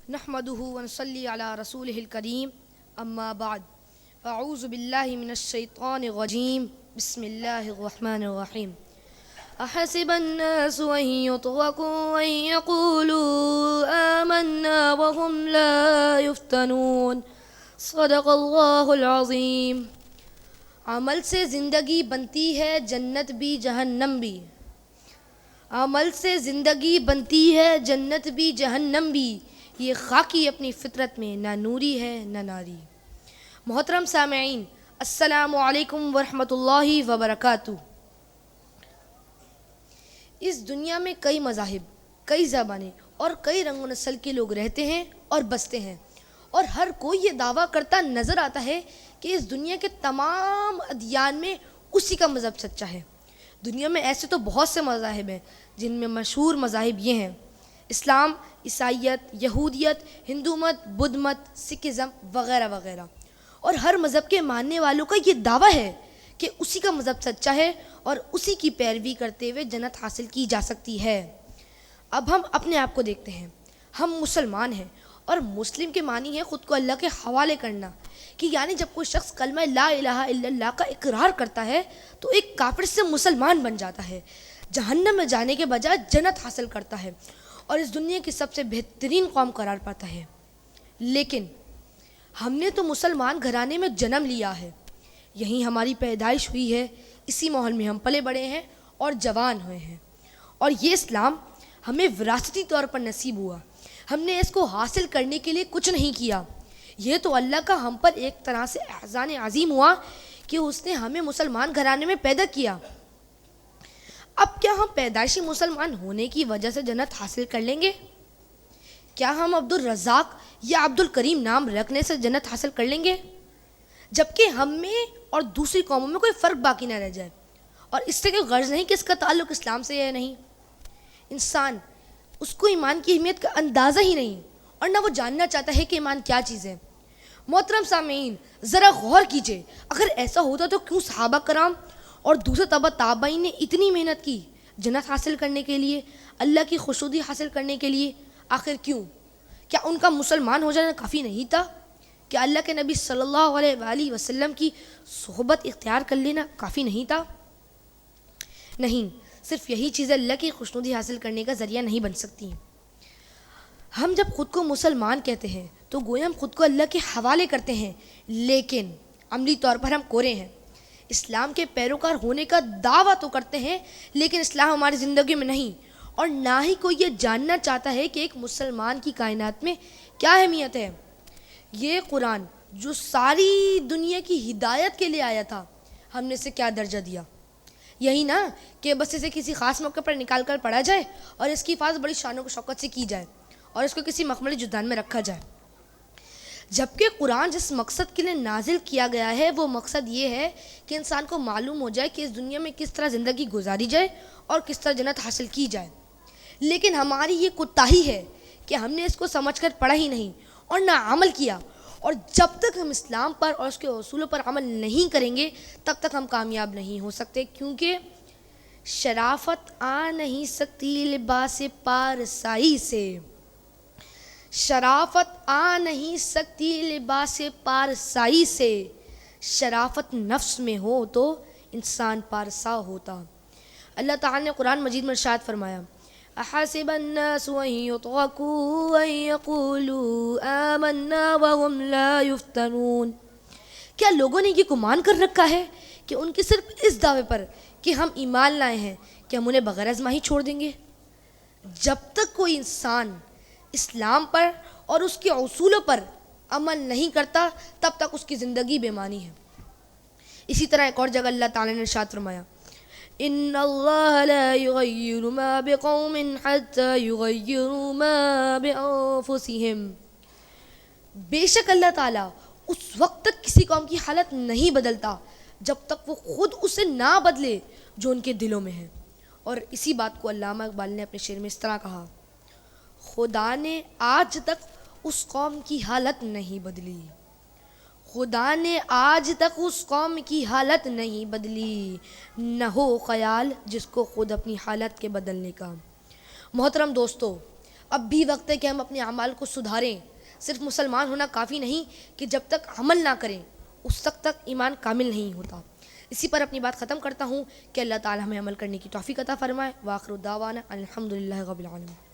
نحمده ونصلي على رسوله الكريم اما بعد اعوذ بالله من الشيطان الرجيم بسم الله الرحمن الرحيم احسب الناس ان يتركوا ان يقولوا آمنا وهم لا يفتنون صدق اللہ العظیم۔ عمل سے زندگی بنتی ہے جنت بھی جہنم بھی، عمل سے زندگی بنتی ہے جنت بھی جہنم بھی، یہ خاکی اپنی فطرت میں نہ نوری ہے نہ ناری۔ محترم سامعین، السلام علیکم ورحمۃ اللہ وبرکاتہ۔ اس دنیا میں کئی مذاہب، کئی زبانیں اور کئی رنگ و نسل کے لوگ رہتے ہیں اور بستے ہیں، اور ہر کوئی یہ دعویٰ کرتا نظر آتا ہے کہ اس دنیا کے تمام ادیان میں اسی کا مذہب سچا ہے۔ دنیا میں ایسے تو بہت سے مذاہب ہیں، جن میں مشہور مذاہب یہ ہیں: اسلام، عیسائیت، یہودیت، ہندو مت، بدھ مت، سکھزم وغیرہ وغیرہ، اور ہر مذہب کے ماننے والوں کا یہ دعویٰ ہے کہ اسی کا مذہب سچا ہے اور اسی کی پیروی کرتے ہوئے جنت حاصل کی جا سکتی ہے۔ اب ہم اپنے آپ کو دیکھتے ہیں، ہم مسلمان ہیں، اور مسلم کے معنی ہے خود کو اللہ کے حوالے کرنا، کہ یعنی جب کوئی شخص کلمہ لا الہ الا اللہ کا اقرار کرتا ہے تو ایک کافر سے مسلمان بن جاتا ہے، جہنم میں جانے کے بجائے جنت حاصل کرتا ہے، اور اس دنیا کی سب سے بہترین قوم قرار پاتا ہے۔ لیکن ہم نے تو مسلمان گھرانے میں جنم لیا ہے، یہیں ہماری پیدائش ہوئی ہے، اسی ماحول میں ہم پلے بڑے ہیں اور جوان ہوئے ہیں، اور یہ اسلام ہمیں وراثتی طور پر نصیب ہوا۔ ہم نے اس کو حاصل کرنے کے لیے کچھ نہیں کیا، یہ تو اللہ کا ہم پر ایک طرح سے احسان عظیم ہوا کہ اس نے ہمیں مسلمان گھرانے میں پیدا کیا۔ اب کیا ہم پیدائشی مسلمان ہونے کی وجہ سے جنت حاصل کر لیں گے؟ کیا ہم عبد الرزاق یا عبد الکریم نام رکھنے سے جنت حاصل کر لیں گے، جبکہ ہم میں اور دوسری قوموں میں کوئی فرق باقی نہ رہ جائے؟ اور اس سے کوئی غرض نہیں کہ اس کا تعلق اسلام سے ہے، نہیں۔ انسان، اس کو ایمان کی اہمیت کا اندازہ ہی نہیں، اور نہ وہ جاننا چاہتا ہے کہ ایمان کیا چیز ہے۔ محترم سامعین، ذرا غور کیجئے، اگر ایسا ہوتا تو کیوں صحابہ کرام اور دوسرے تبع تابعین نے اتنی محنت کی جنت حاصل کرنے کے لیے، اللہ کی خوشنودی حاصل کرنے کے لیے؟ آخر کیوں؟ کیا ان کا مسلمان ہو جانا کافی نہیں تھا؟ کیا اللہ کے نبی صلی اللہ علیہ وآلہ وسلم کی صحبت اختیار کر لینا کافی نہیں تھا؟ نہیں، صرف یہی چیزیں اللہ کی خوشنودی حاصل کرنے کا ذریعہ نہیں بن سکتی۔ ہم جب خود کو مسلمان کہتے ہیں تو گویا ہم خود کو اللہ کے حوالے کرتے ہیں، لیکن عملی طور پر ہم کورے ہیں۔ اسلام کے پیروکار ہونے کا دعویٰ تو کرتے ہیں، لیکن اسلام ہماری زندگی میں نہیں، اور نہ ہی کوئی یہ جاننا چاہتا ہے کہ ایک مسلمان کی کائنات میں کیا اہمیت ہے۔ یہ قرآن جو ساری دنیا کی ہدایت کے لیے آیا تھا، ہم نے اسے کیا درجہ دیا؟ یہی نا کہ بس اسے کسی خاص موقع پر نکال کر پڑھا جائے اور اس کی حفاظت بڑی شان و شوکت سے کی جائے اور اس کو کسی مخملی جدان میں رکھا جائے، جبکہ قرآن جس مقصد کے لیے نازل کیا گیا ہے وہ مقصد یہ ہے کہ انسان کو معلوم ہو جائے کہ اس دنیا میں کس طرح زندگی گزاری جائے اور کس طرح جنت حاصل کی جائے۔ لیکن ہماری یہ کوتاہی ہے کہ ہم نے اس کو سمجھ کر پڑھا ہی نہیں اور نہ عمل کیا، اور جب تک ہم اسلام پر اور اس کے اصولوں پر عمل نہیں کریں گے تب تک ہم کامیاب نہیں ہو سکتے، کیونکہ شرافت آ نہیں سکتی لباس پارسائی سے، شرافت آ نہیں سکتی لباس پارسائی سے، شرافت نفس میں ہو تو انسان پارسا ہوتا۔ اللہ تعالیٰ نے قرآن مجید میں ارشاد فرمایا: احسب الناس ان يتركوا ان يقولوا آمنا وهم لا يفتنون، کیا لوگوں نے یہ گمان کر رکھا ہے کہ ان کے صرف اس دعوے پر کہ ہم ایمان لائے ہیں کہ ہم انہیں بغیر آزمائش چھوڑ دیں گے؟ جب تک کوئی انسان اسلام پر اور اس کے اصولوں پر عمل نہیں کرتا تب تک اس کی زندگی بے معنی ہے۔ اسی طرح ایک اور جگہ اللہ تعالیٰ نے ارشاد فرمایا: ان اللہ لا یغیر ما بقوم حتی یغیروا ما بانفسہم، بے شک اللہ تعالیٰ اس وقت تک کسی قوم کی حالت نہیں بدلتا جب تک وہ خود اسے نہ بدلے جو ان کے دلوں میں ہے۔ اور اسی بات کو علامہ اقبال نے اپنے شعر میں اس طرح کہا: خدا نے آج تک اس قوم کی حالت نہیں بدلی، خدا نے آج تک اس قوم کی حالت نہیں بدلی، نہ ہو خیال جس کو خود اپنی حالت کے بدلنے کا۔ محترم دوستو، اب بھی وقت ہے کہ ہم اپنے اعمال کو سدھاریں. صرف مسلمان ہونا کافی نہیں کہ جب تک عمل نہ کریں اس تک ایمان کامل نہیں ہوتا. اسی پر اپنی بات ختم کرتا ہوں کہ اللہ تعالی ہمیں عمل کرنے کی توفیق عطا فرمائے. وآخر دعوانا الحمدللہ رب العالمین.